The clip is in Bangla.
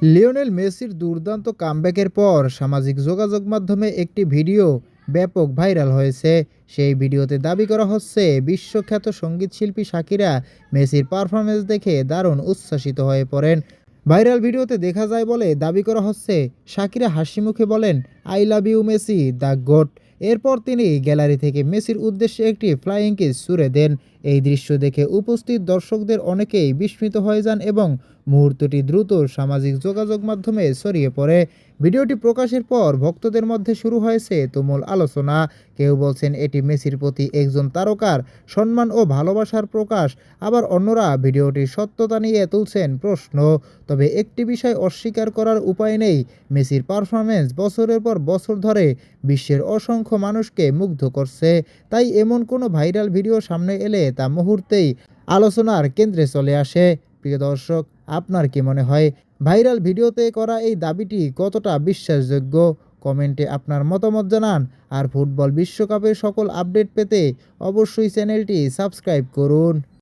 লিওনেল মেসির দুর্দান্ত কামব্যাকের পর সামাজিক যোগাযোগ মাধ্যমে একটি ভিডিও ব্যাপক ভাইরাল হয়েছে। সেই ভিডিওতে দাবি করা হচ্ছে বিশ্বখ্যাত সঙ্গীতশিল্পী শাকিরা মেসির পারফরমেন্স দেখে দারুণ উচ্ছ্বাসিত হয়ে পড়েন। ভাইরাল ভিডিওতে দেখা যায় বলে দাবি করা হচ্ছে শাকিরা হাসিমুখে বলেন, I love you Messi the GOAT. এরপর তিনি গ্যালারি থেকে মেসির উদ্দেশ্যে একটি ফ্লাইং কিস ছুড়ে দেন। এই দৃশ্য দেখে উপস্থিত দর্শকদের অনেকেই বিস্মিত হয়ে যান এবং মুহূর্তটি দ্রুত সামাজিক যোগাযোগ মাধ্যমে ছড়িয়ে পড়ে। ভিডিওটি প্রকাশের পর ভক্তদের মধ্যে শুরু হয়েছে তুমুল আলোচনা। কেউ বলছেন এটি মেসির প্রতি একজন তারকার সম্মান ও ভালোবাসার প্রকাশ, আবার অন্যরা ভিডিওটির সত্যতা নিয়ে তুলছেন প্রশ্ন। তবে একটি বিষয় অস্বীকার করার উপায় নেই, মেসির পারফরমেন্স বছরের পর বছর ধরে বিশ্বের অসংখ্য মানুষকে মুগ্ধ করছে। তাই এমন কোনো ভাইরাল ভিডিও সামনে এলে তা মুহূর্তেই আলোচনার কেন্দ্রে চলে আসে। প্রিয় দর্শক, আপনার কি মনে হয় ভাইরাল ভিডিওতে করা এই দাবিটি কতটা বিশ্বাসযোগ্য? কমেন্টে আপনার মতামত জানান। আর ফুটবল বিশ্বকাপের সকল আপডেট পেতে অবশ্যই চ্যানেলটি সাবস্ক্রাইব করুন।